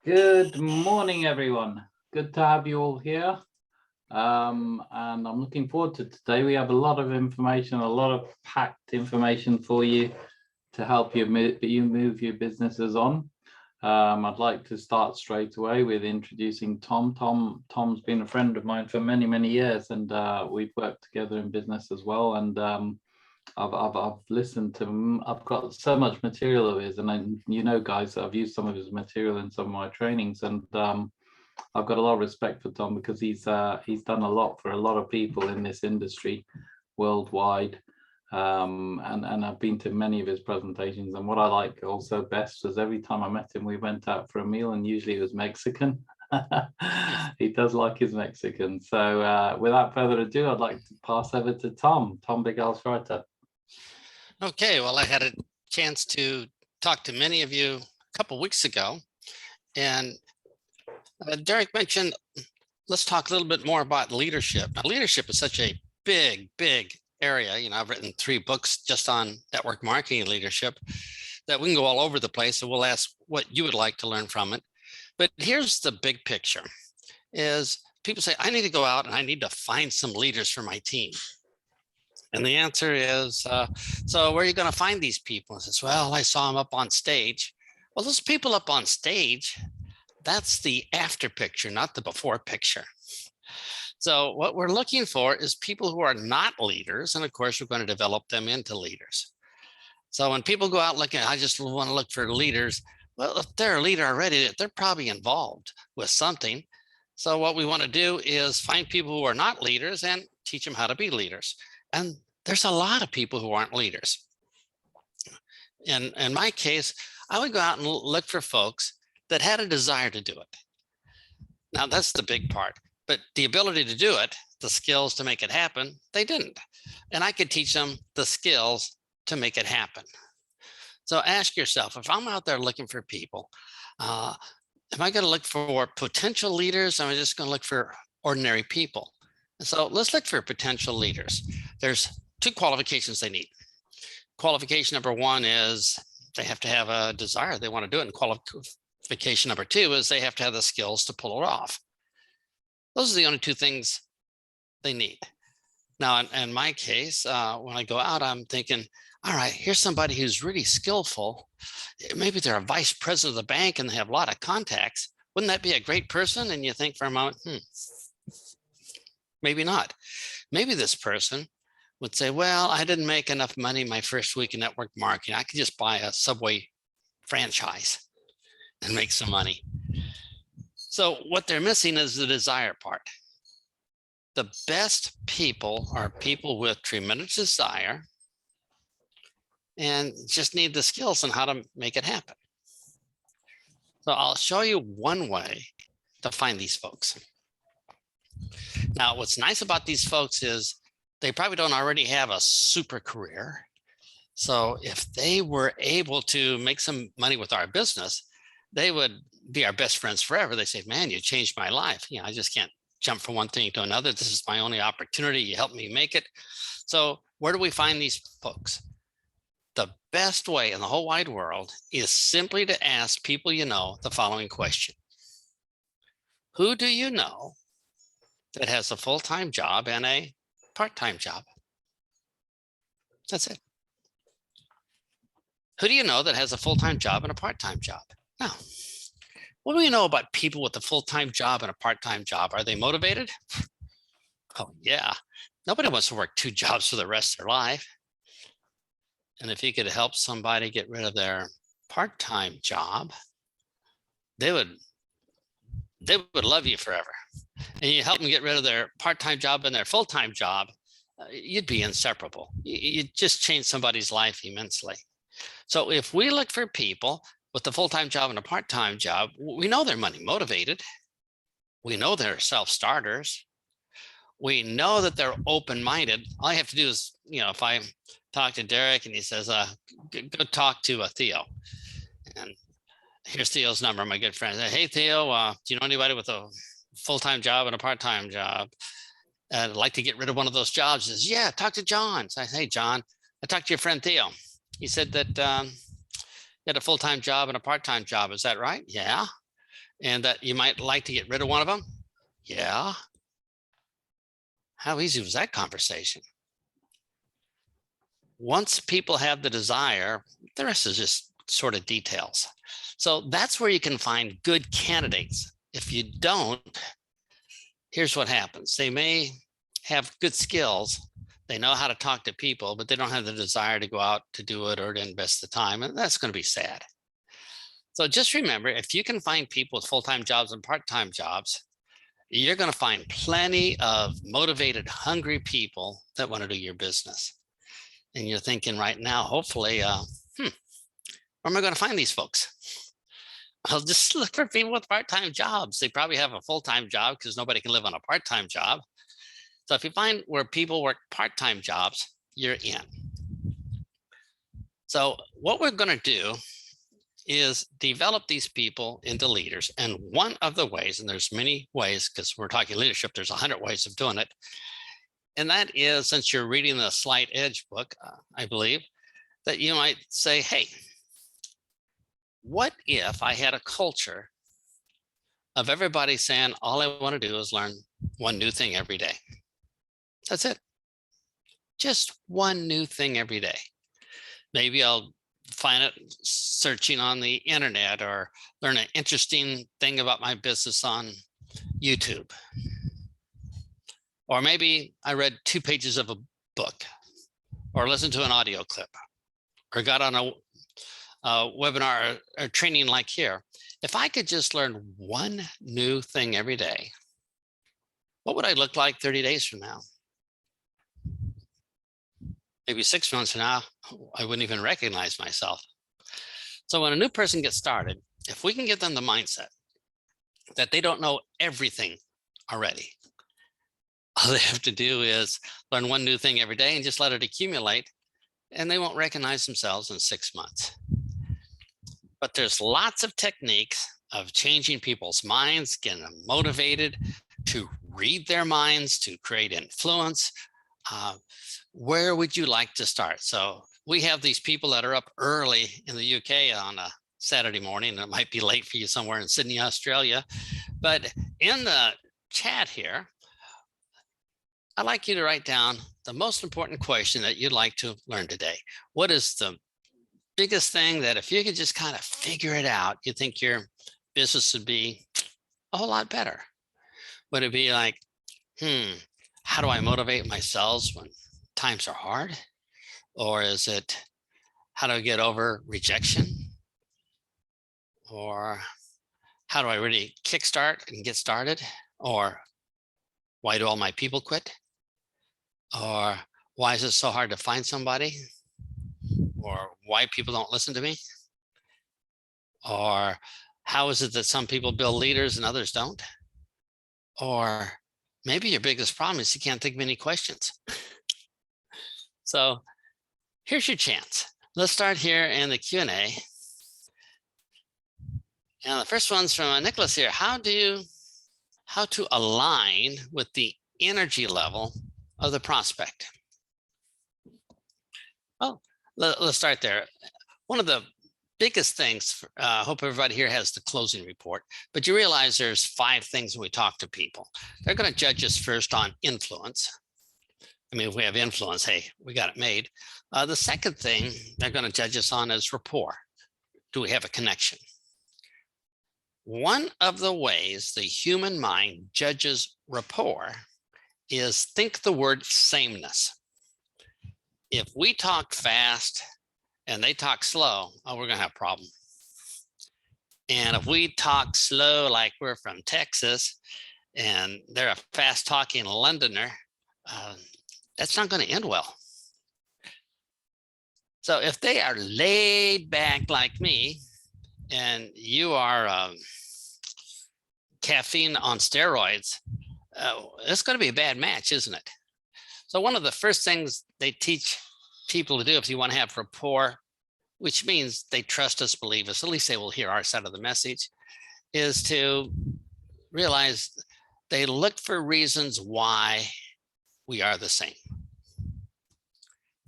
Good morning, everyone. Good to have you all here. And I'm looking forward to today. We have a lot of information, a lot of packed information for you to help you move your businesses on. I'd like to start straight away with introducing Tom. Tom's been a friend of mine for many, many years, and we've worked together in business as well. And I've listened to him. I've got so much material of his, and guys, I've used some of his material in some of my trainings, and I've got a lot of respect for Tom because he's done a lot for a lot of people in this industry worldwide. And I've been to many of his presentations, and what I like also best was every time I met him, we went out for a meal, and usually it was Mexican. He does like his Mexican. So without further ado, I'd like to pass over to Tom Big Al Schreiter. Okay, well, I had a chance to talk to many of you a couple weeks ago, and Derek mentioned, let's talk a little bit more about leadership. Now, leadership is such a big area. I've written 3 books just on network marketing leadership that we can go all over the place, and we'll ask what you would like to learn from it. But here's the big picture, is people say, I need to go out and I need to find some leaders for my team. And the answer is, so where are you going to find these people? And says, well, I saw them up on stage. Well, those people up on stage, that's the after picture, not the before picture. So what we're looking for is people who are not leaders. And of course, we're going to develop them into leaders. So when people go out looking, I just want to look for leaders. Well, if they're a leader already, they're probably involved with something. So what we want to do is find people who are not leaders and teach them how to be leaders. And there's a lot of people who aren't leaders. In my case, I would go out and look for folks that had a desire to do it. Now, that's the big part. But the ability to do it, the skills to make it happen, they didn't. And I could teach them the skills to make it happen. So ask yourself, if I'm out there looking for people, am I going to look for potential leaders? Or am I just going to look for ordinary people? And so let's look for potential leaders. There's 2 qualifications they need. Qualification number 1 is they have to have a desire. They want to do it. And qualification number 2 is they have to have the skills to pull it off. Those are the only 2 things they need. Now, in my case, when I go out, I'm thinking, all right, here's somebody who's really skillful. Maybe they're a vice president of the bank and they have a lot of contacts. Wouldn't that be a great person? And you think for a moment, maybe not. Maybe this person would say, well, I didn't make enough money my first week in network marketing. I could just buy a Subway franchise and make some money. So what they're missing is the desire part. The best people are people with tremendous desire and just need the skills on how to make it happen. So I'll show you one way to find these folks. Now, what's nice about these folks is they probably don't already have a super career. So if they were able to make some money with our business, they would be our best friends forever. They say, man, you changed my life. I just can't jump from one thing to another. This is my only opportunity. You helped me make it. So where do we find these folks? The best way in the whole wide world is simply to ask people you know the following question. Who do you know that has a full-time job and a part-time job? That's it. Who do you know that has a full-time job and a part-time job? Now, what do we know about people with a full-time job and a part-time job? Are they motivated? Oh, yeah. Nobody wants to work 2 jobs for the rest of their life. And if you could help somebody get rid of their part-time job, they would love you forever. And you help them get rid of their part-time job and their full-time job, you'd be inseparable. You just change somebody's life immensely. So if we look for people with a full-time job and a part-time job, we know they're money motivated. We know they're self-starters. We know that they're open-minded. All I have to do is, if I talk to Derek and he says, go talk to Theo. And here's Theo's number, my good friend. Hey, Theo, do you know anybody with a full-time job and a part-time job? I'd like to get rid of one of those jobs. He says, yeah, talk to John. So I say, hey, John, I talked to your friend Theo. He said that you had a full-time job and a part-time job. Is that right? Yeah. and that you might like to get rid of one of them? Yeah. How easy was that conversation? Once people have the desire, the rest is just sort of details. So that's where you can find good candidates. If you don't, here's what happens. They may have good skills. They know how to talk to people, but they don't have the desire to go out to do it or to invest the time. And that's going to be sad. So just remember, if you can find people with full-time jobs and part-time jobs, you're going to find plenty of motivated, hungry people that want to do your business. And you're thinking right now, hopefully, where am I going to find these folks? I'll just look for people with part-time jobs. They probably have a full-time job because nobody can live on a part-time job. So if you find where people work part-time jobs, you're in. So what we're going to do is develop these people into leaders. And one of the ways, and there's many ways, because we're talking leadership, there's 100 ways of doing it. And that is, since you're reading the Slight Edge book, I believe, that you might say, hey, what if I had a culture of everybody saying, all I want to do is learn one new thing every day? That's it. Just one new thing every day. Maybe I'll find it searching on the internet or learn an interesting thing about my business on YouTube. Or maybe I read 2 pages of a book or listened to an audio clip or got on a webinar or training like here. If I could just learn one new thing every day, what would I look like 30 days from now? Maybe 6 months from now, I wouldn't even recognize myself. So when a new person gets started, if we can get them the mindset that they don't know everything already, all they have to do is learn one new thing every day and just let it accumulate, and they won't recognize themselves in 6 months. But there's lots of techniques of changing people's minds, getting them motivated to read their minds, to create influence. Where would you like to start? So we have these people that are up early in the UK on a Saturday morning. It might be late for you somewhere in Sydney, Australia. But in the chat here, I'd like you to write down the most important question that you'd like to learn today. What is the biggest thing that if you could just kind of figure it out, you think your business would be a whole lot better? Would it be like, how do I motivate myself when times are hard? Or is it, how do I get over rejection? Or how do I really kickstart and get started? Or why do all my people quit? Or why is it so hard to find somebody? Or why people don't listen to me? Or how is it that some people build leaders and others don't? Or maybe your biggest problem is you can't think of any questions. So here's your chance. Let's start here in the Q&A. And the first one's from Nicholas here. How to align with the energy level of the prospect? Well, let's start there. One of the biggest things, I hope everybody here has the closing report, but you realize there's 5 things when we talk to people. They're going to judge us first on influence. I mean, if we have influence, hey, we got it made. The second thing they're going to judge us on is rapport. Do we have a connection? One of the ways the human mind judges rapport is think the word sameness. If we talk fast and they talk slow, oh, we're going to have a problem. And if we talk slow like we're from Texas and they're a fast talking Londoner, that's not going to end well. So if they are laid back like me and you are caffeine on steroids, it's going to be a bad match, isn't it? So one of the first things they teach people to do if you want to have rapport, which means they trust us, believe us, at least they will hear our side of the message, is to realize they look for reasons why we are the same.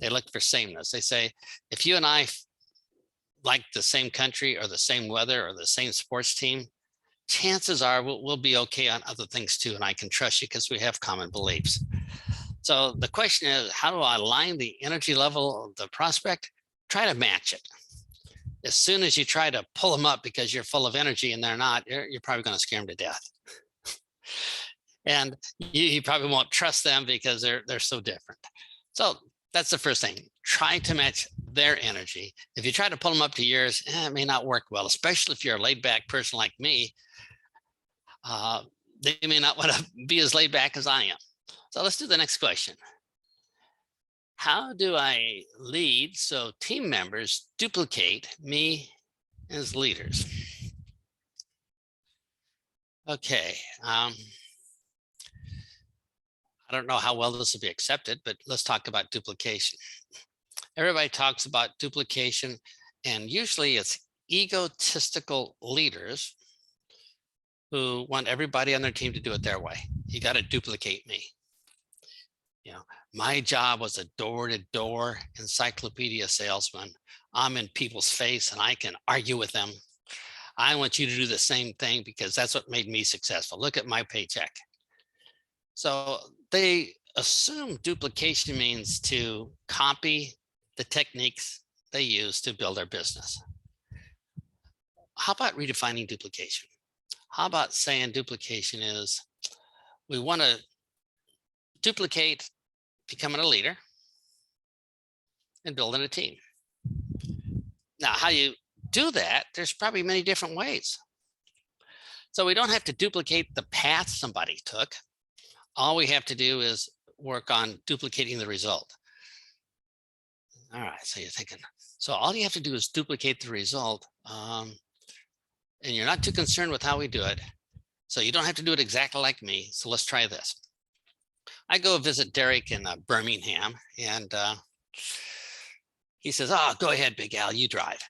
They look for sameness. They say, if you and I like the same country or the same weather or the same sports team, chances are we'll be okay on other things too. And I can trust you because we have common beliefs. So the question is, how do I align the energy level of the prospect? Try to match it. As soon as you try to pull them up because you're full of energy and they're not, you're probably going to scare them to death. And you probably won't trust them because they're so different. So that's the first thing. Try to match their energy. If you try to pull them up to yours, it may not work well, especially if you're a laid back person like me. They may not want to be as laid back as I am. So let's do the next question. How do I lead so team members duplicate me as leaders? Okay. I don't know how well this will be accepted, but let's talk about duplication. Everybody talks about duplication, and usually it's egotistical leaders who want everybody on their team to do it their way. You got to duplicate me. You know, my job was a door-to-door encyclopedia salesman. I'm in people's face and I can argue with them. I want you to do the same thing because that's what made me successful. Look at my paycheck. So they assume duplication means to copy the techniques they use to build their business. How about redefining duplication? How about saying duplication is, we want to duplicate becoming a leader and building a team. Now, how you do that, there's probably many different ways. So we don't have to duplicate the path somebody took. All we have to do is work on duplicating the result. All right, so you're thinking, so all you have to do is duplicate the result, and you're not too concerned with how we do it. So you don't have to do it exactly like me. So let's try this. I go visit Derek in Birmingham, and he says, "Oh, go ahead, Big Al, you drive."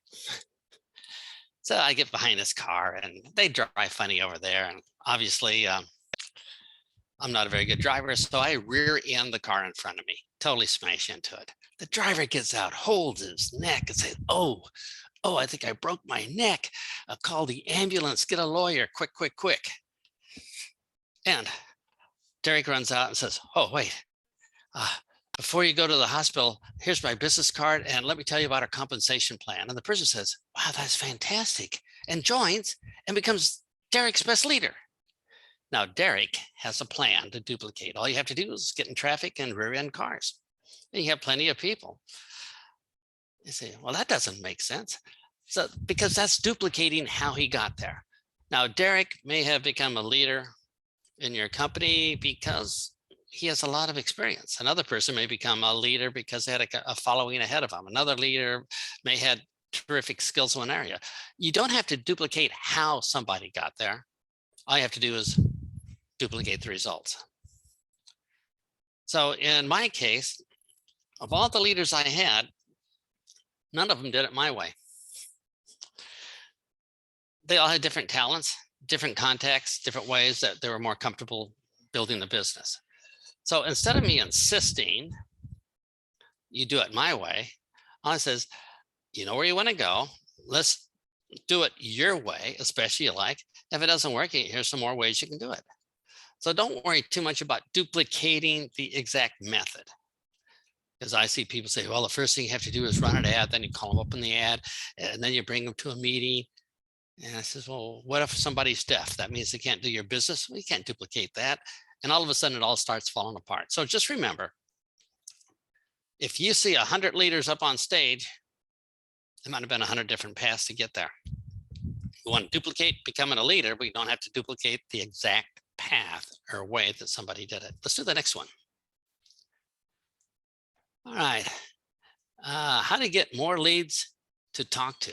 So I get behind his car, and they drive funny over there. And obviously, I'm not a very good driver, so I rear end the car in front of me, totally smash into it. The driver gets out, holds his neck, and says, "Oh, I think I broke my neck. Call the ambulance, get a lawyer, quick, quick, quick." And Derek runs out and says, "Oh, wait, before you go to the hospital, here's my business card, and let me tell you about our compensation plan." And the person says, "Wow, that's fantastic," and joins and becomes Derek's best leader. Now, Derek has a plan to duplicate. All you have to do is get in traffic and rear end cars, and you have plenty of people. You say, well, that doesn't make sense. So, because that's duplicating how he got there. Now, Derek may have become a leader in your company because he has a lot of experience. Another person may become a leader because they had a following ahead of him. Another leader may have terrific skills in one area. You don't have to duplicate how somebody got there. All you have to do is duplicate the results. So in my case, of all the leaders I had, none of them did it my way. They all had different talents, different contexts, different ways that they were more comfortable building the business. So instead of me insisting you do it my way, I says, you know where you want to go. Let's do it your way, especially you like. If it doesn't work, here's some more ways you can do it. So don't worry too much about duplicating the exact method. Because I see people say, well, the first thing you have to do is run an ad, then you call them up in the ad, and then you bring them to a meeting. And I says, well, what if somebody's deaf? That means they can't do your business. Well, you can't duplicate that. And all of a sudden it all starts falling apart. So just remember, if you see 100 leaders up on stage, there might have been 100 different paths to get there. You want to duplicate becoming a leader, but you don't have to duplicate the exact path or way that somebody did it. Let's do the next one. All right. How to get more leads to talk to.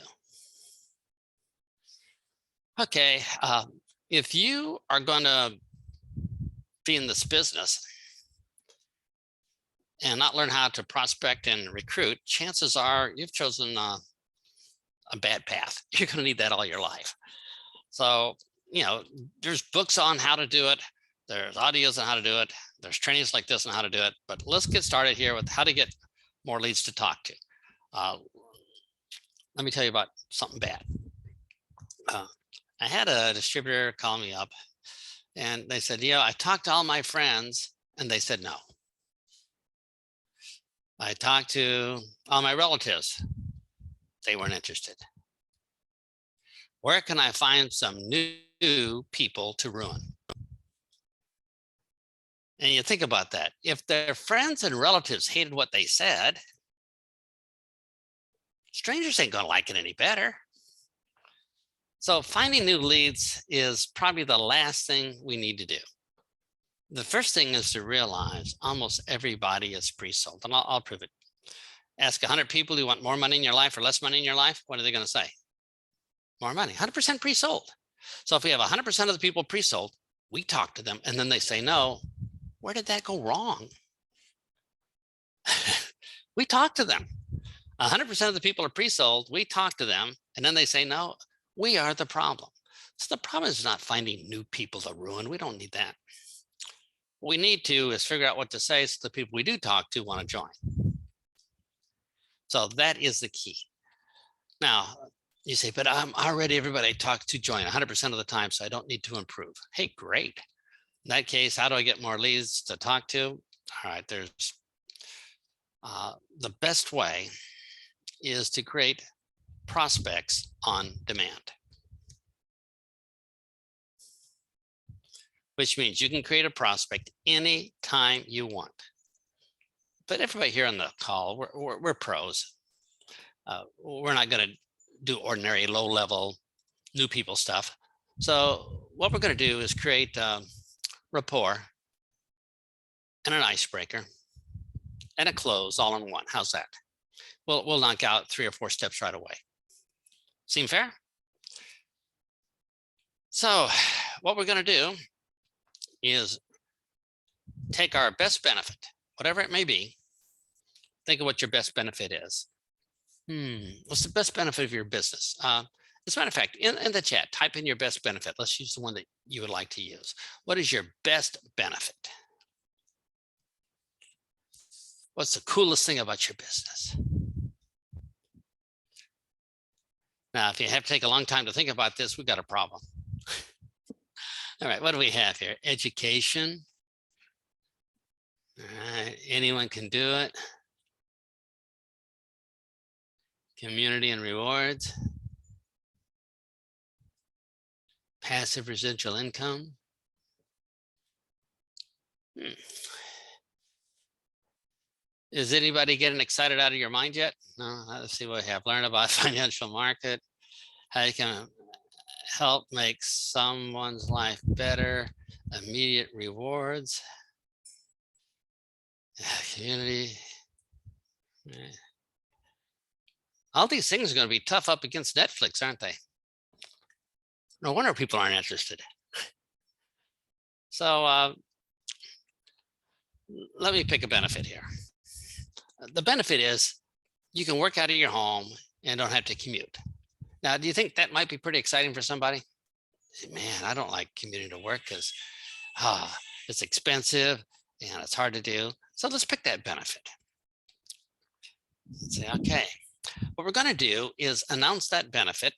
Okay. If you are going to be in this business and not learn how to prospect and recruit, chances are you've chosen a bad path. You're going to need that all your life. So, there's books on how to do it. There's audios on how to do it. There's trainings like this on how to do it. But let's get started here with how to get more leads to talk to. Let me tell you about something bad. I had a distributor call me up and they said, I talked to all my friends and they said no. I talked to all my relatives. They weren't interested. Where can I find some new people to ruin? And you think about that. If their friends and relatives hated what they said, strangers ain't going to like it any better. So finding new leads is probably the last thing we need to do. The first thing is to realize almost everybody is pre-sold, and I'll prove it. Ask 100 people who want more money in your life or less money in your life. What are they going to say? More money, 100% pre-sold. So if we have 100% of the people pre-sold, we talk to them and then they say no. Where did that go wrong? We talk to them. 100% of the people are pre-sold. We talk to them and then they say no. We are the problem. So the problem is not finding new people to ruin. We don't need that. What we need to is figure out what to say so the people we do talk to want to join. So that is the key. Now, you say, but I'm already everybody I talk to join 100% of the time, so I don't need to improve. Hey, great. In that case, how do I get more leads to talk to? All right, there's the best way is to create prospects on demand, which means you can create a prospect anytime you want. But everybody here on the call, we're pros. We're not going to do ordinary low-level new people stuff. So what we're going to do is create rapport and an icebreaker and a close all in one. How's that? We'll knock out 3 or 4 steps right away. Seem fair? So what we're going to do is take our best benefit, whatever it may be. Think of what your best benefit is. What's the best benefit of your business? As a matter of fact, in the chat, type in your best benefit. Let's use the one that you would like to use. What is your best benefit? What's the coolest thing about your business? Now, if you have to take a long time to think about this, we've got a problem. All right, what do we have here? Education. All right, anyone can do it. Community and rewards. Passive residual income. Is anybody getting excited out of your mind yet? No, let's see what we have. Learn about financial market, how you can help make someone's life better, immediate rewards, community. All these things are going to be tough up against Netflix, aren't they? No wonder people aren't interested. So let me pick a benefit here. The benefit is you can work out of your home and don't have to commute. Now, do you think that might be pretty exciting for somebody? Man, I don't like commuting to work because it's expensive and it's hard to do. So let's pick that benefit. Let's say, okay, what we're going to do is announce that benefit.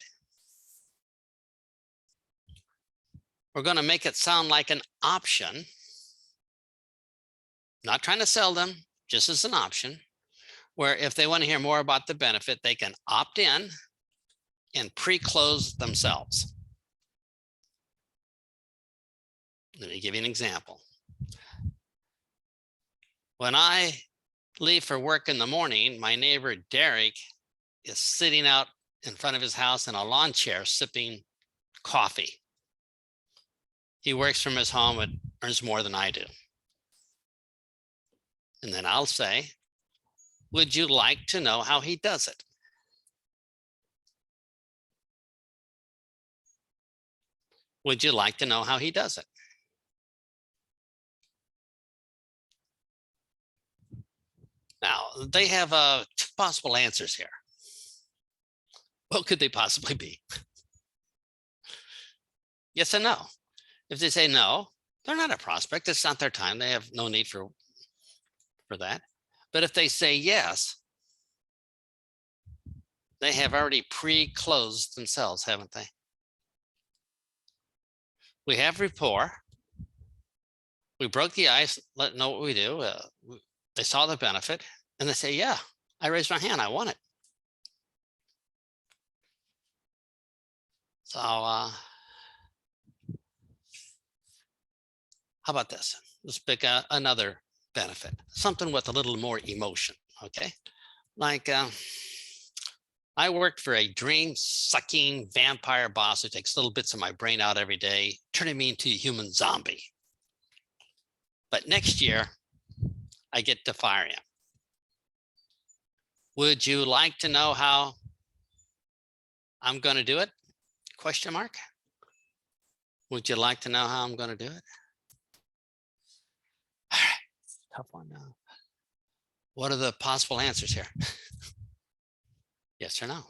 We're going to make it sound like an option. Not trying to sell them, just as an option, where if they want to hear more about the benefit, they can opt in and pre-close themselves. Let me give you an example. When I leave for work in the morning, my neighbor Derek is sitting out in front of his house in a lawn chair sipping coffee. He works from his home and earns more than I do. And then I'll say, would you like to know how he does it? Would you like to know how he does it? Now, they have 2 possible answers here. What could they possibly be? Yes and no. If they say no, they're not a prospect. It's not their time. They have no need for that. But if they say yes, they have already pre-closed themselves, haven't they? We have rapport. We broke the ice, let them know what we do. They saw the benefit and they say, yeah, I raised my hand, I want it. So how about this? Let's pick another benefit, something with a little more emotion, okay? Like I worked for a dream-sucking vampire boss who takes little bits of my brain out every day, turning me into a human zombie. But next year, I get to fire him. Would you like to know how I'm going to do it? Question mark. Would you like to know how I'm going to do it? All right, tough one now. What are the possible answers here? Yes or no?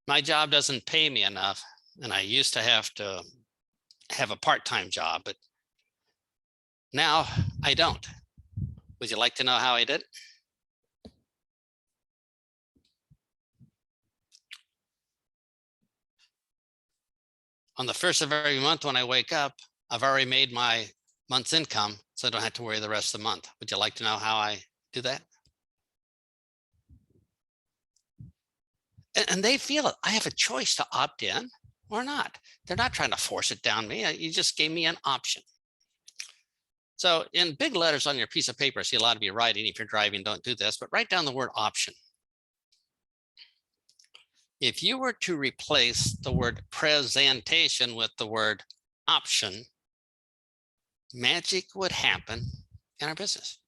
My job doesn't pay me enough, and I used to have a part-time job, but now I don't. Would you like to know how I did? On the first of every month when I wake up, I've already made my month's income, so I don't have to worry the rest of the month. Would you like to know how I do that? And they feel it. I have a choice to opt in or not. They're not trying to force it down me. You just gave me an option. So in big letters on your piece of paper, I see a lot of you writing. If you're driving, don't do this, but write down the word option. If you were to replace the word presentation with the word option, magic would happen in our business.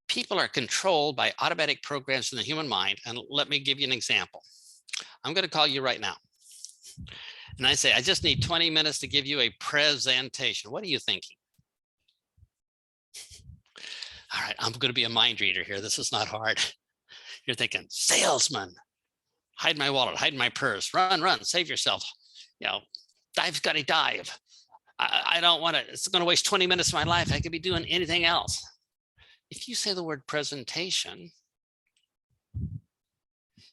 People are controlled by automatic programs in the human mind. And let me give you an example. I'm going to call you right now. And I say, I just need 20 minutes to give you a presentation. What are you thinking? All right, I'm going to be a mind reader here. This is not hard. You're thinking, salesman, hide my wallet, hide my purse, run, run, save yourself. You know, dive, Scotty, dive. I don't want to, it's going to waste 20 minutes of my life. I could be doing anything else. If you say the word presentation,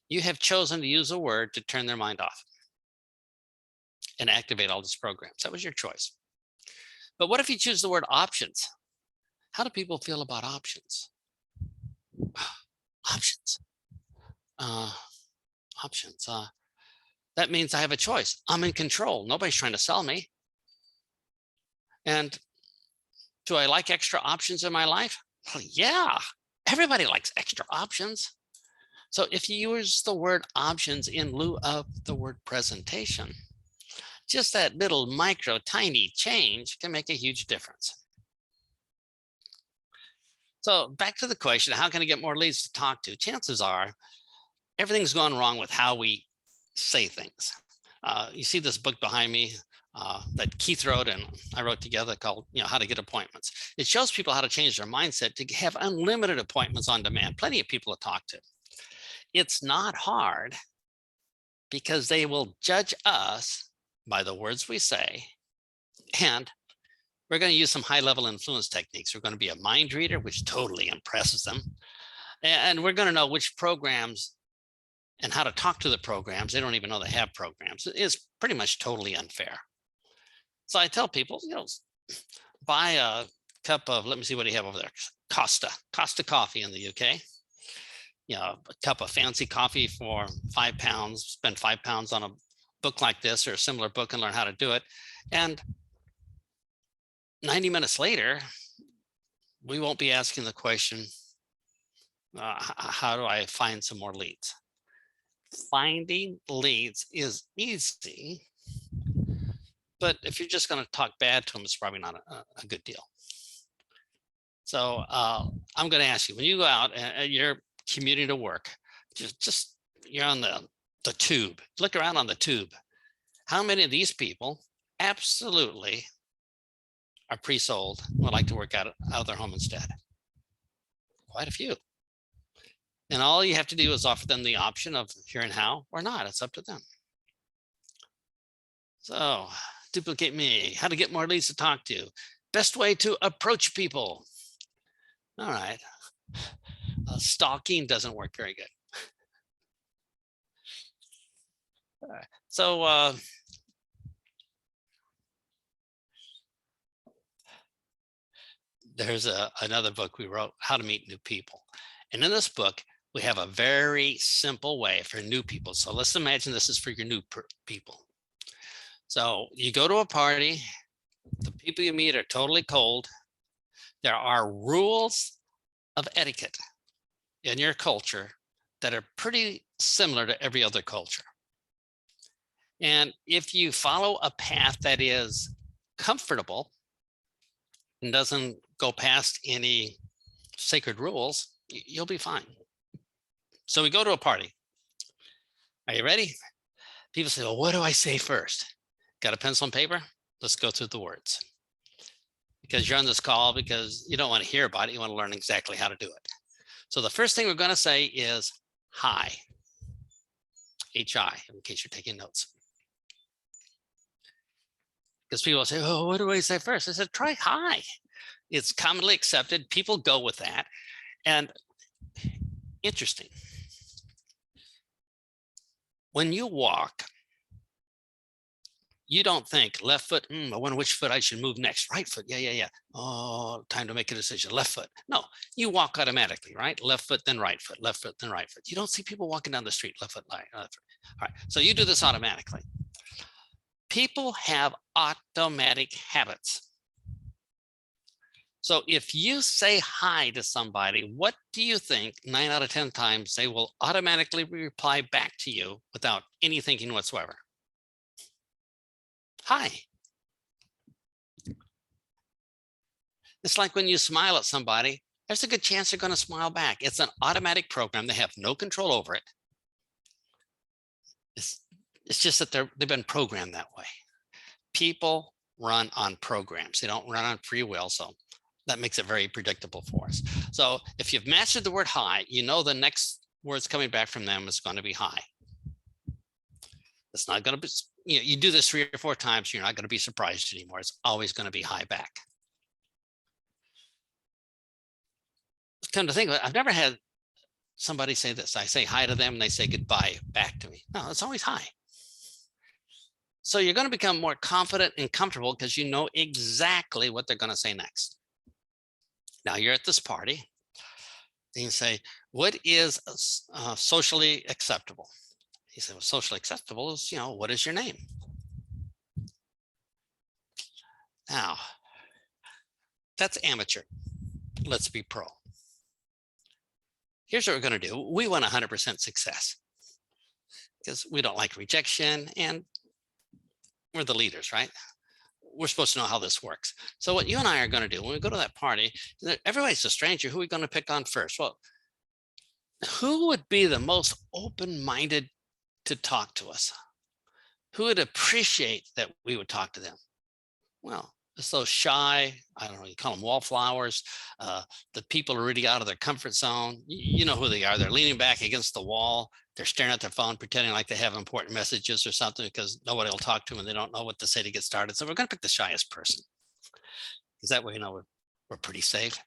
you have chosen to use a word to turn their mind off and activate all these programs. That was your choice. But what if you choose the word options? How do people feel about options? Options. Options. That means I have a choice. I'm in control. Nobody's trying to sell me. And do I like extra options in my life? Well, yeah, everybody likes extra options. So if you use the word options in lieu of the word presentation, just that little micro tiny change can make a huge difference. So back to the question, how can I get more leads to talk to? Chances are everything's gone wrong with how we say things. You see this book behind me that Keith wrote and I wrote together called, How to Get Appointments. It shows people how to change their mindset to have unlimited appointments on demand, plenty of people to talk to. It's not hard because they will judge us by the words we say. And we're going to use some high-level influence techniques. We're going to be a mind reader, which totally impresses them. And we're going to know which programs and how to talk to the programs. They don't even know they have programs. It's pretty much totally unfair. So I tell people, buy a cup of, let me see what do you have over there, Costa coffee in the UK. A cup of fancy coffee for £5, spend £5 on a book like this or a similar book and learn how to do it. And 90 minutes later, we won't be asking the question, how do I find some more leads? Finding leads is easy, but if you're just going to talk bad to them, it's probably not a good deal. So I'm going to ask you, when you go out and you're commuting to work, just you're on the tube, look around on the tube. How many of these people absolutely are pre-sold, would like to work out of their home instead? Quite a few. And all you have to do is offer them the option of hearing how or not. It's up to them. So duplicate me, how to get more leads to talk to. Best way to approach people. All right. Stalking doesn't work very good. So there's another book we wrote, How to Meet New People. And in this book, we have a very simple way for new people. So let's imagine this is for your new people. So you go to a party, the people you meet are totally cold. There are rules of etiquette in your culture that are pretty similar to every other culture. And if you follow a path that is comfortable and doesn't go past any sacred rules, you'll be fine. So we go to a party. Are you ready? People say, well, what do I say first? Got a pencil and paper? Let's go through the words. Because you're on this call because you don't want to hear about it. You want to learn exactly how to do it. So the first thing we're going to say is hi. H-I, in case you're taking notes. Because people say, oh, what do I say first? I said, try hi. It's commonly accepted. People go with that. And interesting. When you walk, you don't think left foot, I wonder which foot I should move next. Right foot, yeah. Oh, time to make a decision, left foot. No, you walk automatically, right? Left foot, then right foot, left foot, then right foot. You don't see people walking down the street, left foot, left foot. All right, so you do this automatically. People have automatic habits. So if you say hi to somebody, what do you think 9 out of 10 times they will automatically reply back to you without any thinking whatsoever? Hi. It's like when you smile at somebody, there's a good chance they're going to smile back. It's an automatic program. They have no control over it. It's just that they've been programmed that way. People run on programs. They don't run on free will. So that makes it very predictable for us. So if you've mastered the word hi, you know the next words coming back from them is going to be hi. It's not going to be, you do this 3 or 4 times, you're not going to be surprised anymore. It's always going to be hi back. Come to think of it, I've never had somebody say this. I say hi to them and they say goodbye back to me. No, it's always hi. So you're going to become more confident and comfortable because you know exactly what they're going to say next. Now you're at this party. And you say, what is socially acceptable? He said, well, socially acceptable is, what is your name? Now, that's amateur. Let's be pro. Here's what we're going to do. We want 100% success because we don't like rejection and we're the leaders, right? We're supposed to know how this works. So what you and I are going to do when we go to that party, everybody's a stranger. Who are we going to pick on first? Well, who would be the most open-minded to talk to us? Who would appreciate that we would talk to them? Well, it's those shy, I don't know, you call them wallflowers, the people are really out of their comfort zone. You know who they are. They're leaning back against the wall. They're staring at their phone, pretending like they have important messages or something because nobody will talk to them and they don't know what to say to get started. So we're going to pick the shyest person because that way, we're pretty safe.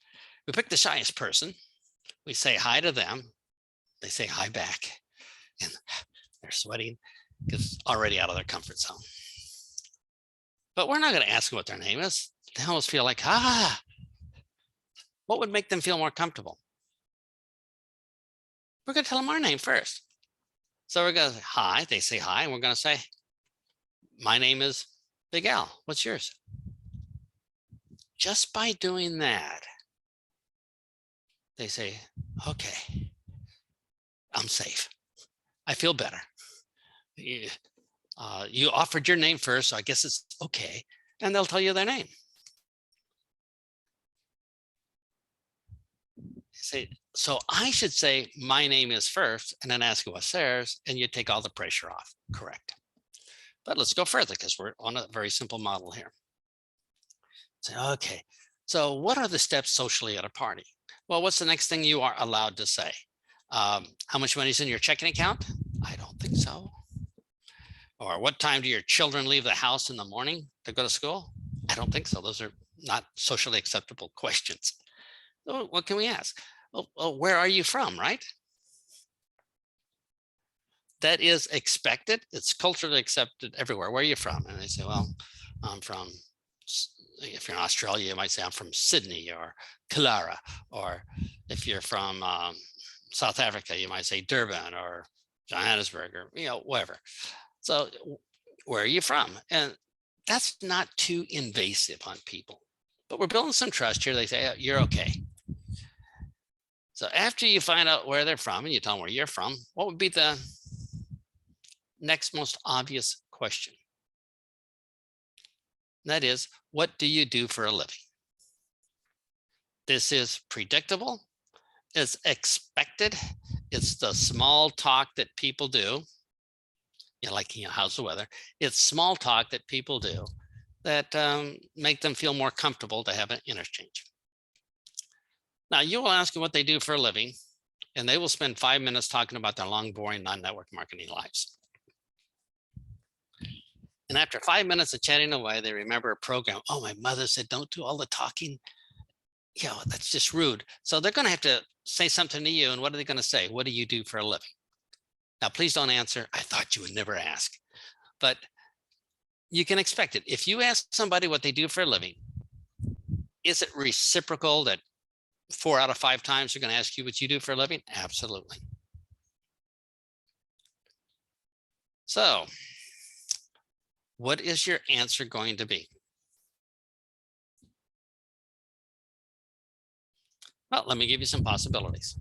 We pick the shyest person. We say hi to them. They say hi back and they're sweating because already out of their comfort zone. But we're not going to ask them what their name is. They almost feel like, what would make them feel more comfortable? We're going to tell them our name first. So we're going to say hi. They say hi. And we're going to say, my name is Big Al. What's yours? Just by doing that, they say, okay, I'm safe. I feel better. You offered your name first, so I guess it's okay. And they'll tell you their name. Say, so I should say my name is first and then ask you what's theirs, and you take all the pressure off. Correct. But let's go further because we're on a very simple model here. Say, okay, so what are the steps socially at a party? Well, what's the next thing you are allowed to say? How much money is in your checking account? I don't think so. Or what time do your children leave the house in the morning to go to school? I don't think so. Those are not socially acceptable questions. Oh, what can we ask? Oh, where are you from, right? That is expected. It's culturally accepted everywhere. Where are you from? And they say, well, I'm from, if you're in Australia, you might say I'm from Sydney or Killara. Or if you're from South Africa, you might say Durban or Johannesburg or, wherever. So where are you from? And that's not too invasive on people. But we're building some trust here. They say, you're okay. So after you find out where they're from and you tell them where you're from, what would be the next most obvious question? And that is, what do you do for a living? This is predictable. It's expected. It's the small talk that people do. Like, how's the weather? It's small talk that people do that make them feel more comfortable to have an interchange. Now, you will ask them what they do for a living, and they will spend 5 minutes talking about their long, boring, non-network marketing lives. And after 5 minutes of chatting away, they remember a program. Oh, my mother said, don't do all the talking. That's just rude. So they're going to have to say something to you. And what are they going to say? What do you do for a living? Now, please don't answer. I thought you would never ask, but you can expect it. If you ask somebody what they do for a living, is it reciprocal that 4 out of 5 times they're going to ask you what you do for a living? Absolutely. So what is your answer going to be? Well, let me give you some possibilities.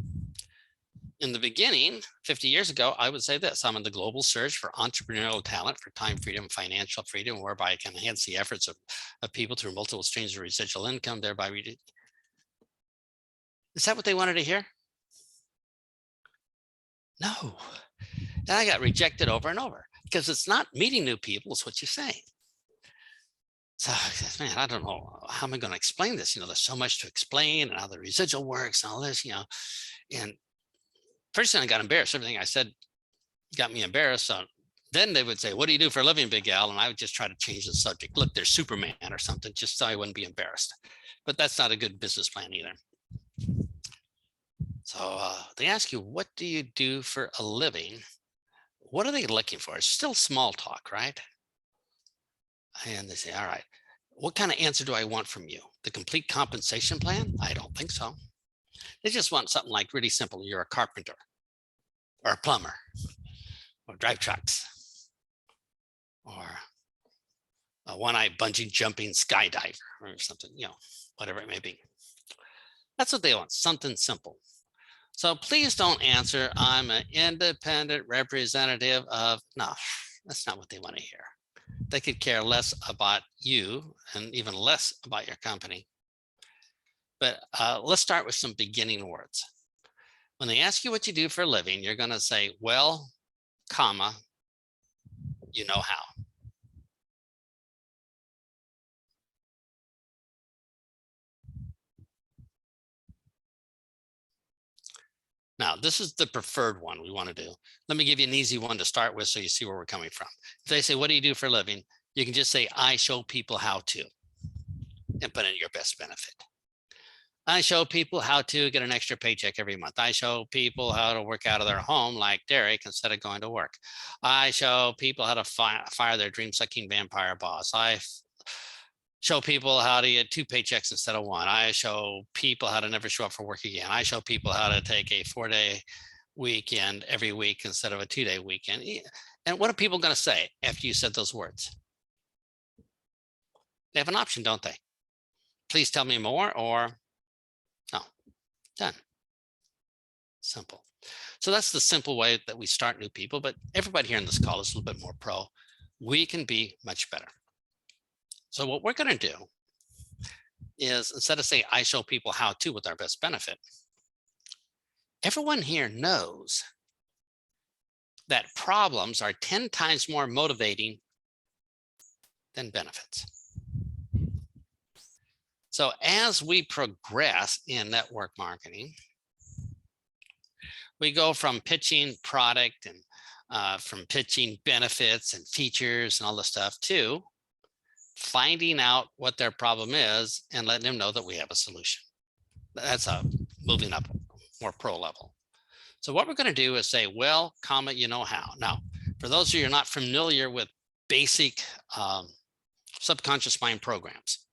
In the beginning, 50 years ago, I would say this: I'm in the global search for entrepreneurial talent, for time freedom, financial freedom, whereby I can enhance the efforts of people through multiple streams of residual income, thereby reduce. Is that what they wanted to hear? No. And I got rejected over and over because it's not meeting new people, it's what you say. So I said, man, I don't know, how am I going to explain this? There's so much to explain and how the residual works and all this, and first thing I got embarrassed. Everything I said got me embarrassed. So then they would say, what do you do for a living, Big Al? And I would just try to change the subject. Look, there's Superman or something, just so I wouldn't be embarrassed. But that's not a good business plan either. So they ask you, what do you do for a living? What are they looking for? It's still small talk, right? And they say, all right, what kind of answer do I want from you? The complete compensation plan? I don't think so. They just want something like really simple. You're a carpenter or a plumber or drive trucks or a one-eyed bungee jumping skydiver or something, whatever it may be. That's what they want, something simple. So please don't answer, I'm an independent representative of, no, that's not what they want to hear. They could care less about you and even less about your company. But let's start with some beginning words. When they ask you what you do for a living, you're going to say, well, comma, you know how. Now, this is the preferred one we want to do. Let me give you an easy one to start with so you see where we're coming from. If they say, what do you do for a living? You can just say, I show people how to, and put in your best benefit. I show people how to get an extra paycheck every month. I show people how to work out of their home like Derek instead of going to work. I show people how to fire their dream-sucking vampire boss. I show people how to get 2 paychecks instead of 1. I show people how to never show up for work again. I show people how to take a 4-day weekend every week instead of a 2-day weekend. And what are people going to say after you said those words? They have an option, don't they? Please tell me more, or no, done. Simple. So that's the simple way that we start new people, but everybody here in this call is a little bit more pro. We can be much better. So what we're going to do is, instead of saying, I show people how to with our best benefit, everyone here knows that problems are 10 times more motivating than benefits. So as we progress in network marketing, we go from pitching product and from pitching benefits and features and all this stuff to finding out what their problem is and letting them know that we have a solution. That's a moving up more pro level. So what we're going to do is say, well, comma, you know how. Now, for those of you who are not familiar with basic subconscious mind programs,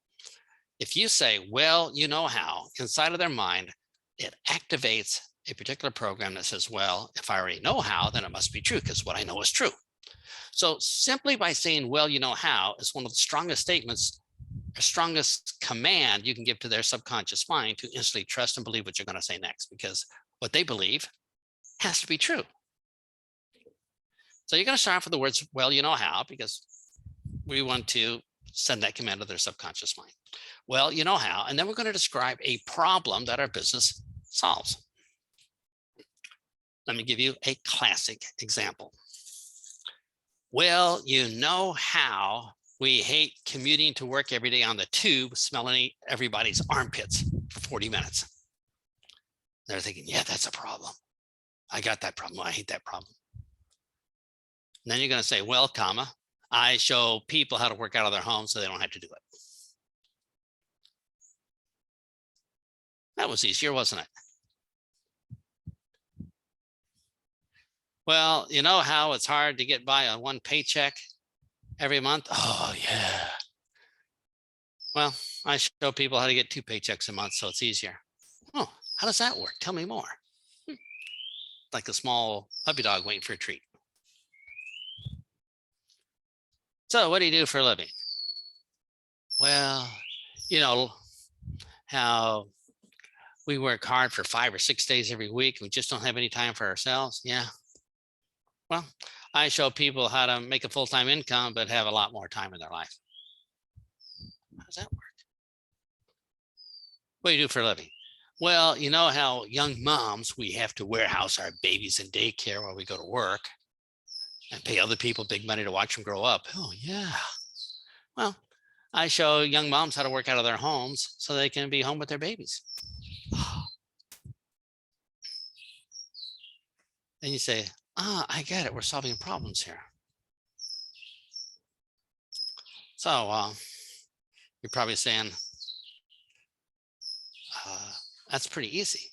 if you say, well, you know how, inside of their mind, it activates a particular program that says, well, if I already know how, then it must be true because what I know is true. So simply by saying, well, you know how, is one of the strongest statements, the strongest command you can give to their subconscious mind to instantly trust and believe what you're going to say next, because what they believe has to be true. So you're going to start off with the words, well, you know how, because we want to send that command to their subconscious mind. Well, you know how, and then we're going to describe a problem that our business solves. Let me give you a classic example. Well, you know how we hate commuting to work every day on the tube, smelling everybody's armpits for 40 minutes. They're thinking, yeah, that's a problem. I got that problem. I hate that problem. And then you're going to say, well, comma, I show people how to work out of their home so they don't have to do it. That was easier, wasn't it? Well, you know how it's hard to get by on one paycheck every month? Oh, yeah. Well, I show people how to get 2 paychecks a month, so it's easier. Oh, how does that work? Tell me more. Like a small puppy dog waiting for a treat. So what do you do for a living? Well, you know how we work hard for 5 or 6 days every week. We just don't have any time for ourselves. Yeah. Well, I show people how to make a full-time income, but have a lot more time in their life. How does that work? What do you do for a living? Well, you know how young moms, we have to warehouse our babies in daycare while we go to work and pay other people big money to watch them grow up. Oh, yeah. Well, I show young moms how to work out of their homes so they can be home with their babies. And you say, I get it. We're solving problems here. So you're probably saying, that's pretty easy.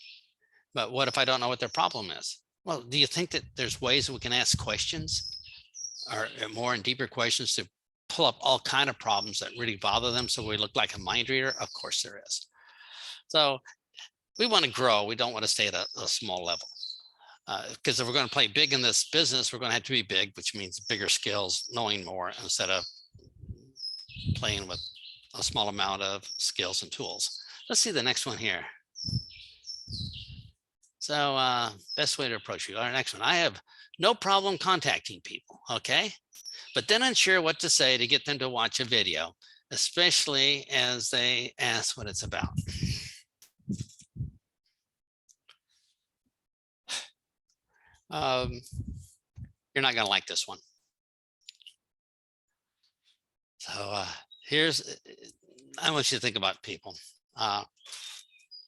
But what if I don't know what their problem is? Well, do you think that there's ways that we can ask questions or more and deeper questions to pull up all kind of problems that really bother them so we look like a mind reader? Of course there is. So we want to grow. We don't want to stay at a small level. Because if we're going to play big in this business, we're going to have to be big, which means bigger skills, knowing more instead of playing with a small amount of skills and tools. Let's see the next one here. So best way to approach you. Our next one, I have no problem contacting people, okay? But then unsure what to say to get them to watch a video, especially as they ask what it's about. You're not gonna like this one. So I want you to think about people.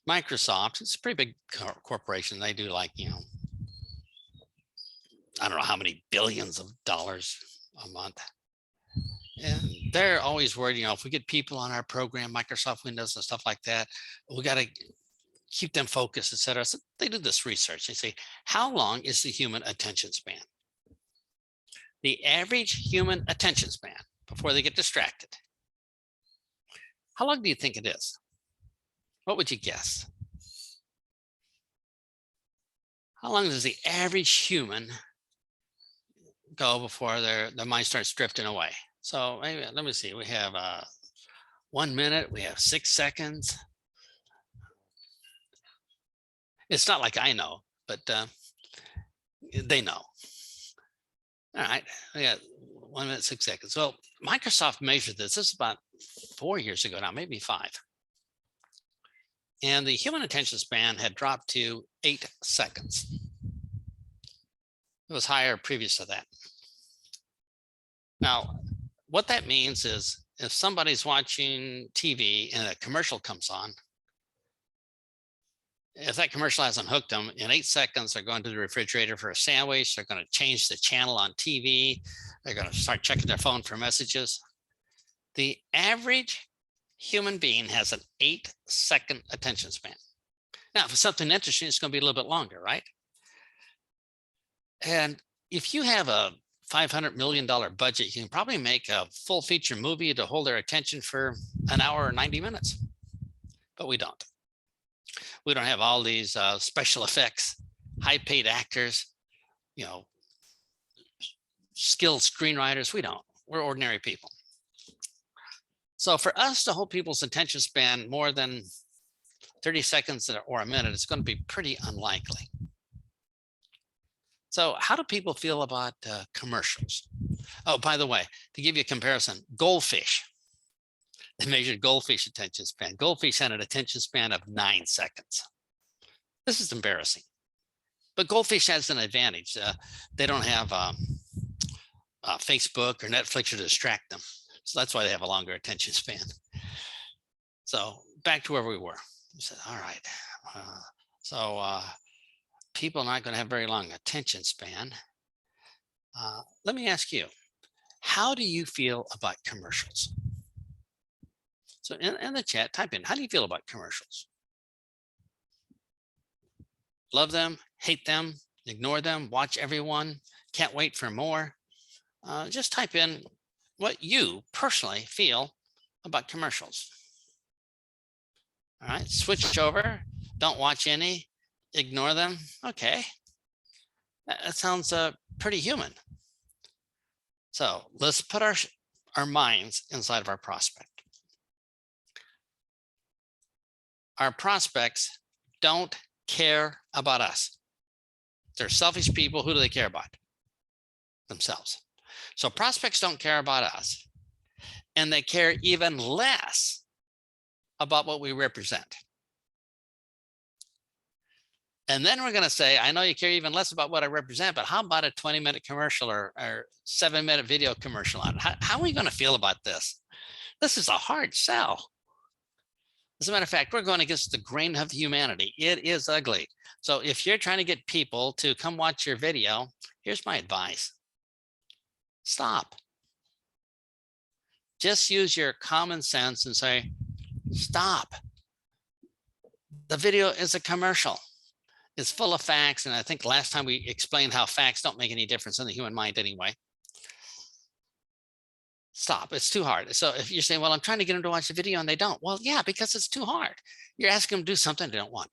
Microsoft, it's a pretty big corporation. They do like, I don't know how many billions of dollars a month. And they're always worried, if we get people on our program, Microsoft Windows and stuff like that, we got to keep them focused, et cetera. So they do this research. They say, how long is the human attention span? The average human attention span before they get distracted. How long do you think it is? What would you guess? How long does the average human go before their mind starts drifting away? So maybe, let me see, we have 1 minute, we have 6 seconds. It's not like I know, but they know. All right, we got 1 minute, 6 seconds. So Microsoft measured this. This is about 4 years ago now, maybe 5. And the human attention span had dropped to 8 seconds. It was higher previous to that. Now, what that means is if somebody's watching TV and a commercial comes on, if that commercial hasn't hooked them, in 8 seconds, they're going to the refrigerator for a sandwich. They're going to change the channel on TV. They're going to start checking their phone for messages. The average human being has an 8-second attention span. Now, for something interesting, it's going to be a little bit longer, right? And if you have a $500 million budget, you can probably make a full feature movie to hold their attention for an hour or 90 minutes. But we don't. We don't have all these special effects, high paid actors, you know, skilled screenwriters. We don't. We're ordinary people. So for us to hold people's attention span more than 30 seconds or a minute, it's going to be pretty unlikely. So how do people feel about commercials? Oh, by the way, to give you a comparison, goldfish. They measured goldfish attention span. Goldfish had an attention span of 9 seconds. This is embarrassing. But goldfish has an advantage. They don't have Facebook or Netflix to distract them. So that's why they have a longer attention span. So back to where we were. We said, all right. People are not going to have very long attention span. Let me ask you, how do you feel about commercials? So in the chat, type in, how do you feel about commercials? Love them, hate them, ignore them, watch everyone, can't wait for more. Just type in what you personally feel about commercials. All right, switch over, don't watch any, ignore them. Okay, that sounds pretty human. So let's put our minds inside of our prospect. Our prospects don't care about us. They're selfish people. Who do they care about? Themselves. So prospects don't care about us, and they care even less about what we represent. And then we're going to say, I know you care even less about what I represent, but how about a 20-minute commercial or 7-minute video commercial on it? How are we going to feel about this? This is a hard sell. As a matter of fact, we're going against the grain of humanity. It is ugly. So if you're trying to get people to come watch your video, here's my advice. Stop. Just use your common sense and say, stop. The video is a commercial. It's full of facts. And I think last time we explained how facts don't make any difference in the human mind anyway. Stop. It's too hard. So if you're saying, well, I'm trying to get them to watch the video and they don't. Well, yeah, because it's too hard. You're asking them to do something they don't want.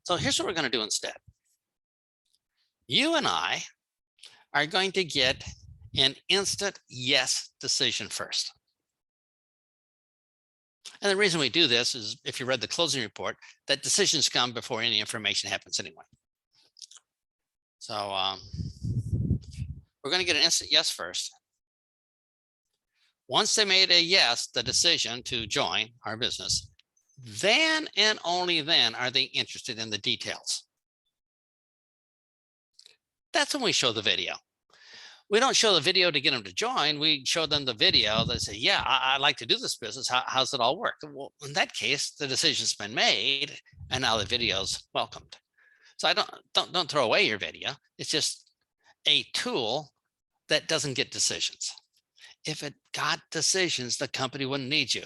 So here's what we're going to do instead. You and I are going to get an instant yes decision first. And the reason we do this is, if you read the closing report, that decisions come before any information happens anyway. So we're going to get an instant yes first. Once they made a yes, the decision to join our business, then and only then are they interested in the details. That's when we show the video. We don't show the video to get them to join. We show them the video that say, yeah, I'd like to do this business. How's it all work? Well, in that case, the decision's been made and now the video's welcomed. So don't throw away your video. It's just a tool that doesn't get decisions. If it got decisions, the company wouldn't need you.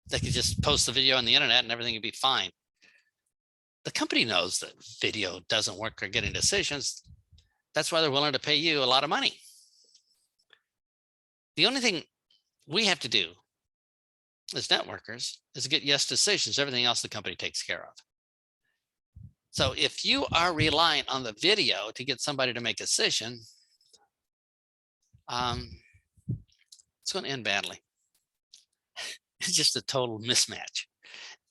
They could just post the video on the internet and everything would be fine. The company knows that video doesn't work or getting decisions. That's why they're willing to pay you a lot of money. The only thing we have to do as networkers is get yes decisions. Everything else the company takes care of. So if you are relying on the video to get somebody to make a decision, it's going to end badly. It's just a total mismatch.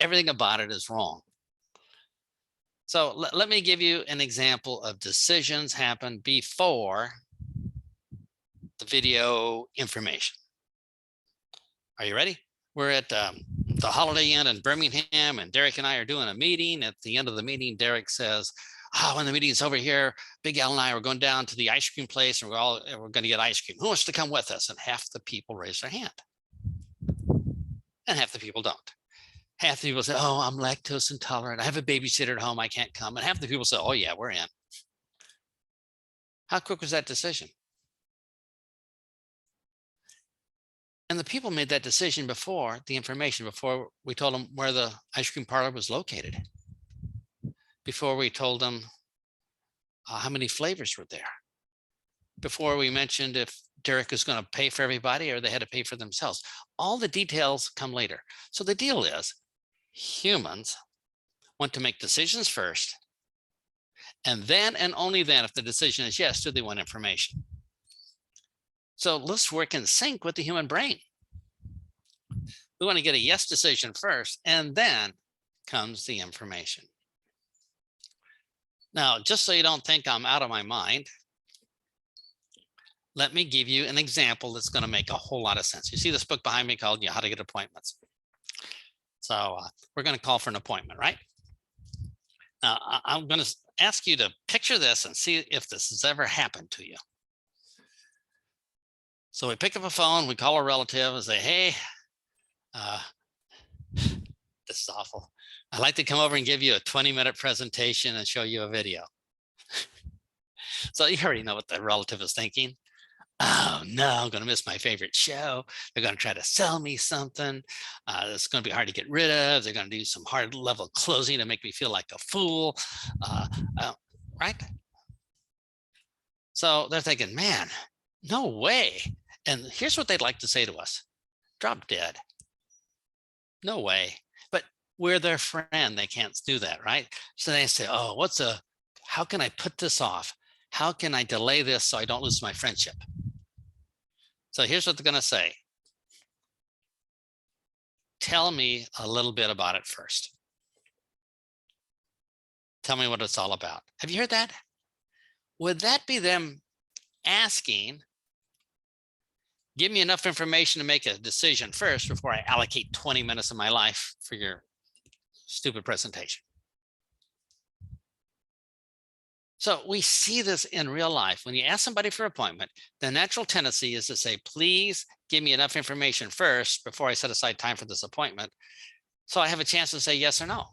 Everything about it is wrong. So let me give you an example of decisions happen before the video information. Are you ready? We're at the Holiday Inn in Birmingham, and Derek and I are doing a meeting. At the end of the meeting, Derek says, when the meeting's over here, Big Al and I are going down to the ice cream place, and we're going to get ice cream. Who wants to come with us? And half the people raise their hand, and half the people don't. Half the people say, oh, I'm lactose intolerant. I have a babysitter at home. I can't come. And half the people say, oh, yeah, we're in. How quick was that decision? And the people made that decision before the information, before we told them where the ice cream parlor was located, before we told them how many flavors were there, before we mentioned if Derek is going to pay for everybody or they had to pay for themselves. All the details come later. So the deal is humans want to make decisions first, and then and only then, if the decision is yes, do they want information. So let's work in sync with the human brain. We want to get a yes decision first, and then comes the information. Now, just so you don't think I'm out of my mind, let me give you an example that's going to make a whole lot of sense. You see this book behind me called How to Get Appointments. So we're going to call for an appointment, right? Now, I'm going to ask you to picture this and see if this has ever happened to you. So we pick up a phone, we call a relative and say, hey, this is awful. I'd like to come over and give you a 20-minute presentation and show you a video. So you already know what the relative is thinking. Oh no, I'm going to miss my favorite show. They're going to try to sell me something. It's going to be hard to get rid of. They're going to do some hard level closing to make me feel like a fool. Right? So they're thinking, man, no way. And here's what they'd like to say to us. Drop dead. No way. But we're their friend. They can't do that, right? So they say, oh, how can I put this off? How can I delay this so I don't lose my friendship? So here's what they're going to say. Tell me a little bit about it first. Tell me what it's all about. Have you heard that? Would that be them asking, give me enough information to make a decision first before I allocate 20 minutes of my life for your stupid presentation? So we see this in real life. When you ask somebody for an appointment, the natural tendency is to say, please give me enough information first before I set aside time for this appointment, so I have a chance to say yes or no.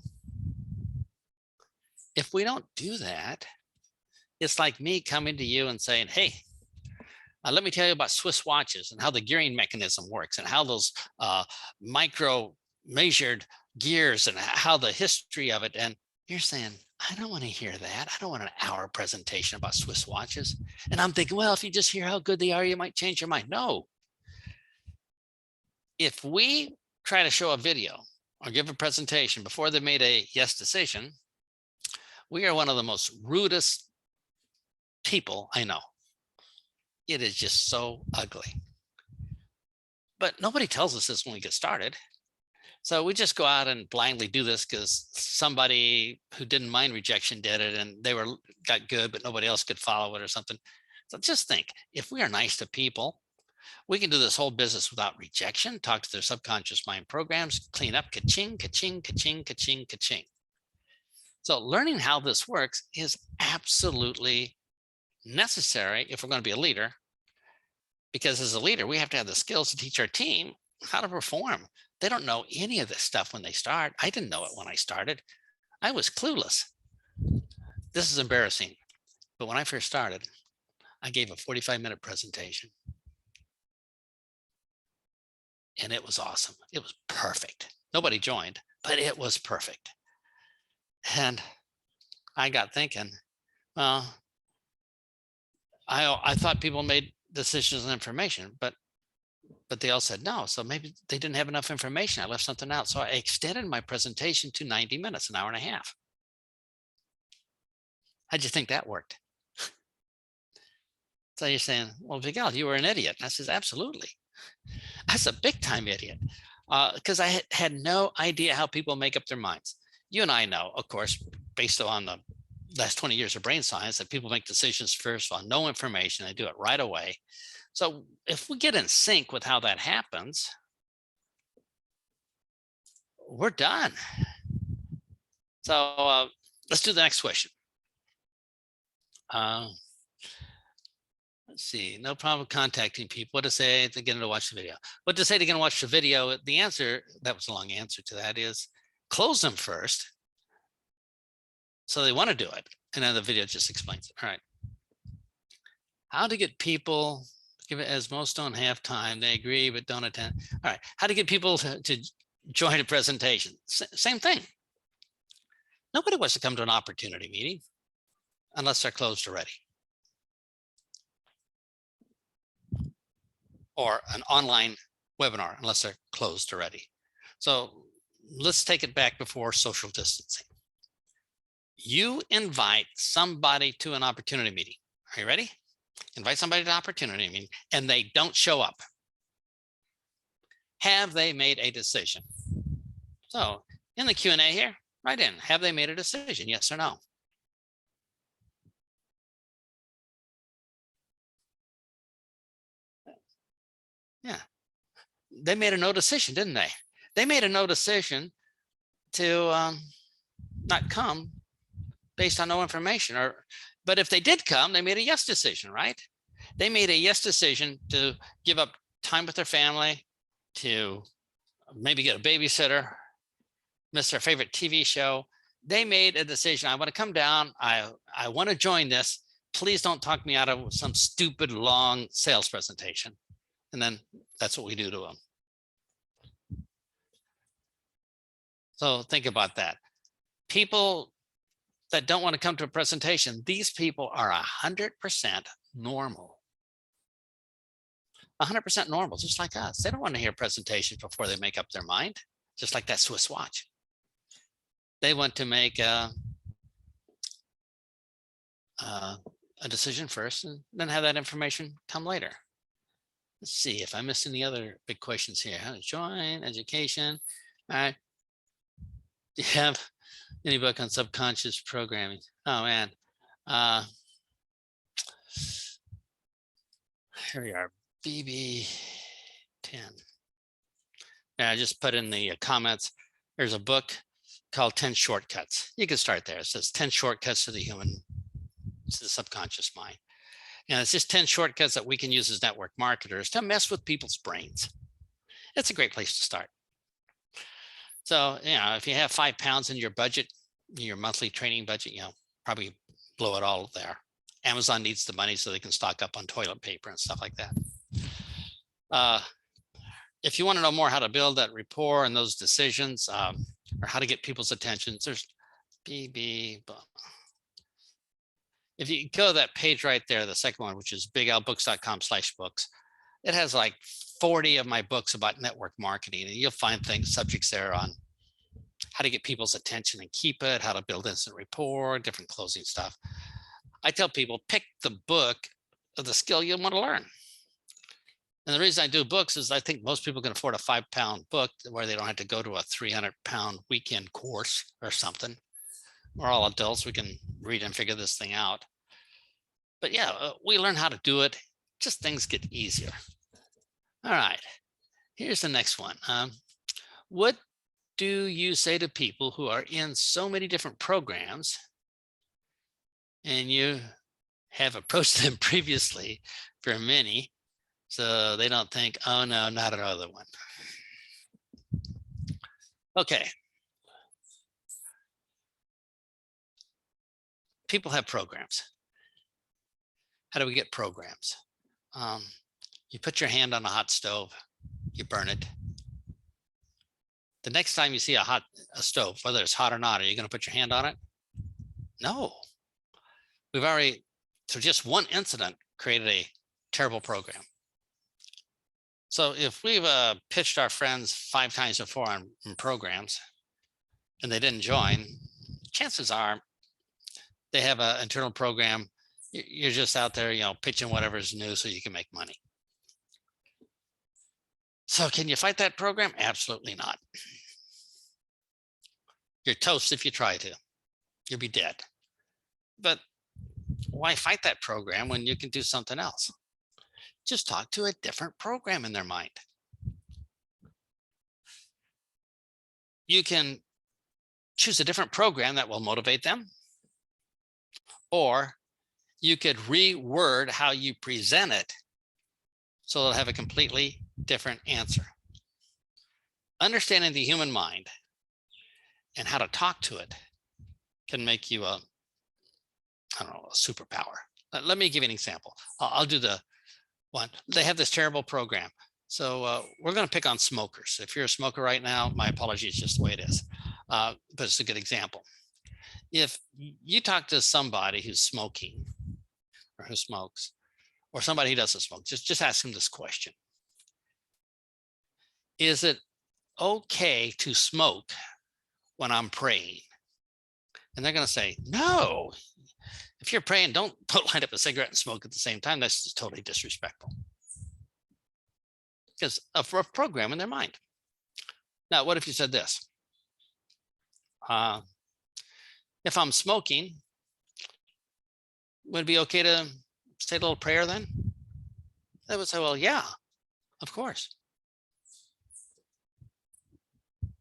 If we don't do that, it's like me coming to you and saying, hey, let me tell you about Swiss watches and how the gearing mechanism works and how those micro measured gears and how the history of it. And you're saying, I don't want to hear that. I don't want an hour presentation about Swiss watches. And I'm thinking, well, if you just hear how good they are, you might change your mind. No. If we try to show a video or give a presentation before they made a yes decision, we are one of the most rudest people I know. It is just so ugly. But nobody tells us this when we get started. So we just go out and blindly do this because somebody who didn't mind rejection did it and they got good, but nobody else could follow it or something. So just think, if we are nice to people, we can do this whole business without rejection, talk to their subconscious mind programs, clean up, ka-ching, ka-ching, ka-ching, ka-ching, ka-ching. So learning how this works is absolutely necessary if we're going to be a leader, because as a leader, we have to have the skills to teach our team how to perform. They don't know any of this stuff when they start. I didn't know it when I started. I was clueless. This is embarrassing. But when I first started, I gave a 45-minute presentation. And it was awesome. It was perfect. Nobody joined, but it was perfect. And I got thinking, well, I thought people made decisions on information, but they all said no. So maybe they didn't have enough information. I left something out. So I extended my presentation to 90 minutes, an hour and a half. How'd you think that worked? So you're saying, well, Vigal, you were an idiot. And I says, absolutely. I was a big time idiot because I had no idea how people make up their minds. You and I know, of course, based on the last 20 years of brain science, that people make decisions first on no information. They do it right away. So if we get in sync with how that happens, we're done. So let's do the next question. Let's see, no problem contacting people. What to say to get them to watch the video? What to say to get them to watch the video? The answer, that was a long answer to that, is close them first. So they want to do it. And then the video just explains it. All right. How to get people give it as most don't have time. They agree, but don't attend. All right. How to get people to join a presentation? Same thing. Nobody wants to come to an opportunity meeting unless they're closed already. Or an online webinar unless they're closed already. So let's take it back before social distancing. You invite somebody to an opportunity meeting. Are you ready? Invite somebody to an opportunity meeting and they don't show up. Have they made a decision? So in the Q&A here, write in, have they made a decision? Yes or no? Yeah, they made a no decision, didn't they? They made a no decision to not come based on no information, but if they did come, they made a yes decision, right? They made a yes decision to give up time with their family, to maybe get a babysitter, miss their favorite TV show. They made a decision. I want to come down. I want to join this. Please don't talk me out of some stupid long sales presentation. And then that's what we do to them. So think about that. People that don't want to come to a presentation, these people are 100% normal. 100% normal, just like us. They don't want to hear presentations before they make up their mind, just like that Swiss watch. They want to make a decision first and then have that information come later. Let's see if I missed any other big questions here. How to join, education. All right. Do you have any book on subconscious programming? Oh man. Here we are, BB10. Yeah, I just put in the comments. There's a book called 10 Shortcuts. You can start there. It says 10 Shortcuts to the subconscious mind. And it's just 10 shortcuts that we can use as network marketers to mess with people's brains. It's a great place to start. So, you know, if you have 5 pounds in your budget, your monthly training budget, you know, probably blow it all there. Amazon needs the money so they can stock up on toilet paper and stuff like that. If you want to know more how to build that rapport and those decisions, or how to get people's attention, there's BB. If you go to that page right there, the second one, which is bigalbooks.com/books, it has like 40 of my books about network marketing, and you'll find subjects there on how to get people's attention and keep it, how to build instant rapport, different closing stuff. I tell people, pick the book of the skill you want to learn. And the reason I do books is I think most people can afford a 5-pound book where they don't have to go to a 300-pound weekend course or something. We're all adults, we can read and figure this thing out. But yeah, we learn how to do it, just things get easier. All right, here's the next one. What do you say to people who are in so many different programs and you have approached them previously for many, so they don't think, oh no, not another one? Okay. People have programs. How do we get programs? You put your hand on a hot stove, you burn it. The next time you see a stove, whether it's hot or not, are you going to put your hand on it? No. We've already, through just one incident, created a terrible program. So if we've pitched our friends 5 times before on programs and they didn't join, chances are they have an internal program. You're just out there, you know, pitching whatever's new so you can make money. So can you fight that program? Absolutely not. You're toast if you try to. You'll be dead. But why fight that program when you can do something else? Just talk to a different program in their mind. You can choose a different program that will motivate them, or you could reword how you present it so they'll have a completely different answer. Understanding the human mind and how to talk to it can make you a superpower. Let me give you an example. I'll do the One, they have this terrible program. So we're going to pick on smokers. If you're a smoker right now, my apologies, just the way it is. But it's a good example. If you talk to somebody who's smoking or who smokes, or somebody who doesn't smoke, just ask them this question. Is it okay to smoke when I'm praying? And they're going to say, no. If you're praying, don't light up a cigarette and smoke at the same time. That's just totally disrespectful. Because of a program in their mind. Now, what if you said this? If I'm smoking, would it be okay to say a little prayer then? They would say, well, yeah, of course.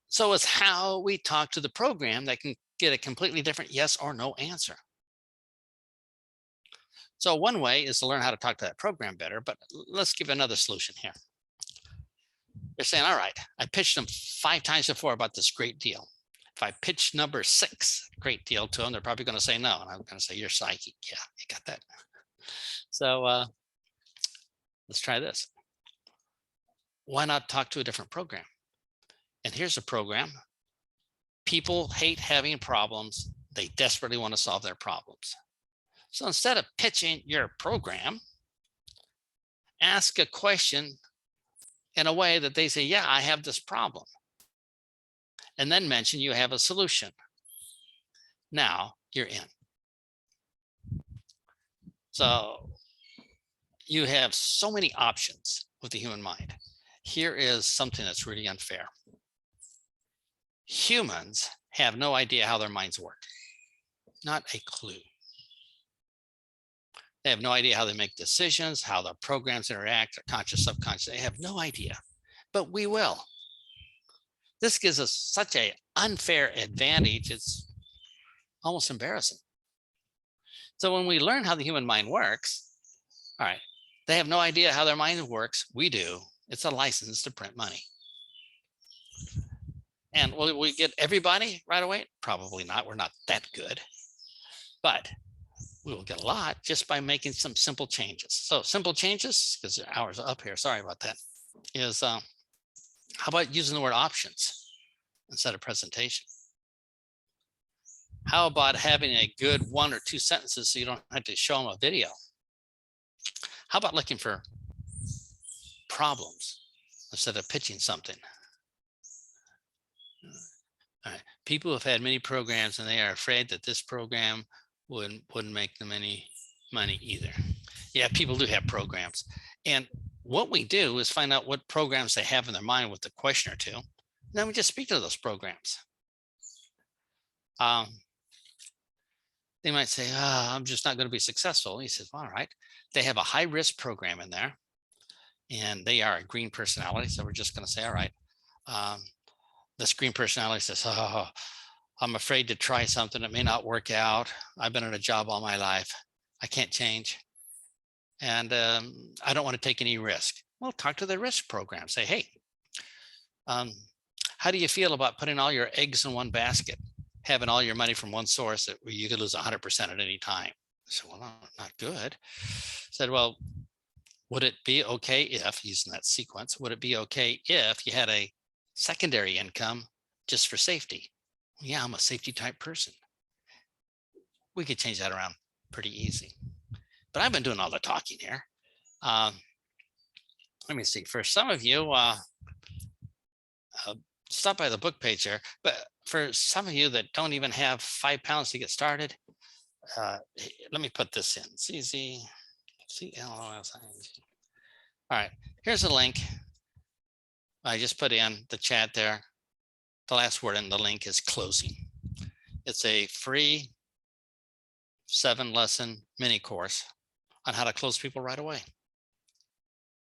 So it's how we talk to the program that can get a completely different yes or no answer. So one way is to learn how to talk to that program better, but let's give another solution here. They're saying, all right, I pitched them 5 times before about this great deal. If I pitch number 6, great deal to them, they're probably going to say no. And I'm going to say, you're psychic. Yeah, you got that. So let's try this. Why not talk to a different program? And here's a program. People hate having problems. They desperately want to solve their problems. So instead of pitching your program, ask a question in a way that they say, yeah, I have this problem. And then mention you have a solution. Now you're in. So you have so many options with the human mind. Here is something that's really unfair. Humans have no idea how their minds work. Not a clue. They have no idea how they make decisions, how their programs interact, their conscious, subconscious. They have no idea, but we will. This gives us such an unfair advantage. It's almost embarrassing. So when we learn how the human mind works, all right, they have no idea how their mind works. We do. It's a license to print money. And will we get everybody right away? Probably not. We're not that good. But we will get a lot just by making some simple changes. So simple changes, because the hours are up here, sorry about that, is how about using the word options instead of presentation? How about having a good 1 or 2 sentences so you don't have to show them a video? How about looking for problems instead of pitching something? All right. People have had many programs and they are afraid that this program wouldn't make them any money either. Yeah, people do have programs. And what we do is find out what programs they have in their mind with a question or two. And then we just speak to those programs. They might say, I'm just not going to be successful. He says, well, all right. They have a high risk program in there and they are a green personality. So we're just going to say, all right. This green personality says, I'm afraid to try something. It may not work out. I've been in a job all my life. I can't change. And I don't want to take any risk. Well, talk to the risk program. Say, hey, how do you feel about putting all your eggs in one basket, having all your money from one source that you could lose 100% at any time? I said, well, no, not good. I said, well, would it be okay if, using that sequence, would it be okay if you had a secondary income just for safety? Yeah, I'm a safety type person. We could change that around pretty easy. But I've been doing all the talking here. Let me see. For some of you, stop by the book page there. But for some of you that don't even have 5 pounds to get started, let me put this in. CZ, CLOSING. All right, here's a link. I just put in the chat there. The last word in the link is closing. It's a free 7-lesson mini course on how to close people right away.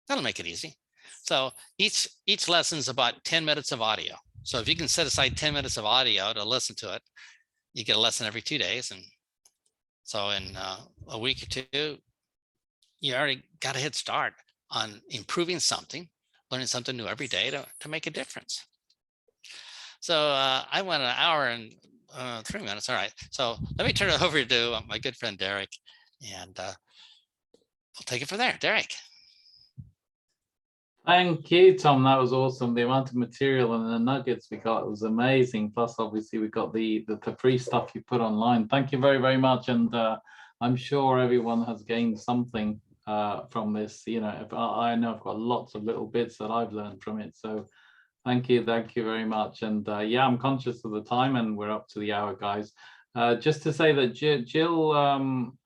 That'll make it easy. So each lesson is about 10 minutes of audio. So if you can set aside 10 minutes of audio to listen to it, you get a lesson every 2 days. And so in a week or 2, you already got a head start on improving something, learning something new every day to make a difference. So I went an hour and 3 minutes. All right. So let me turn it over to my good friend, Derek, and we'll take it from there. Derek. Thank you, Tom. That was awesome. The amount of material and the nuggets we got was amazing. Plus, obviously, we got the free stuff you put online. Thank you very, very much. And I'm sure everyone has gained something from this. You know, if I know I've got lots of little bits that I've learned from it. So thank you very much. And yeah, I'm conscious of the time, and we're up to the hour, guys. Just to say that Jill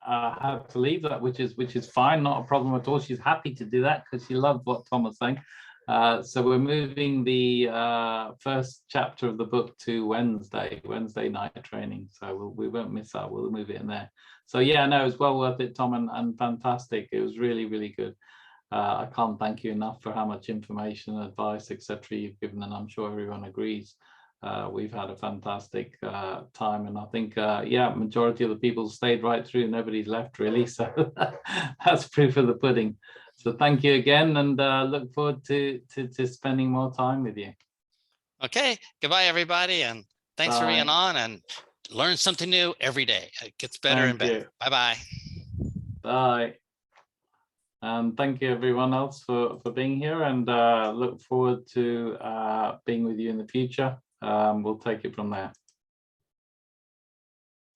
had to leave that, which is fine, not a problem at all. She's happy to do that because she loved what Tom was saying. So we're moving the first chapter of the book to Wednesday night training. So we won't miss that. We'll move it in there. So yeah, no, it was well worth it, Tom, and fantastic. It was really, really good. I can't thank you enough for how much information, advice, etc. you've given, and I'm sure everyone agrees. We've had a fantastic time, and I think, yeah, majority of the people stayed right through. Nobody's left really, so that's proof of the pudding. So thank you again, and look forward to spending more time with you. Okay, goodbye, everybody, and thanks for being on, and learn something new every day. It gets better and better. Bye-bye. Bye. And thank you everyone else for being here, and look forward to being with you in the future. We'll take it from there.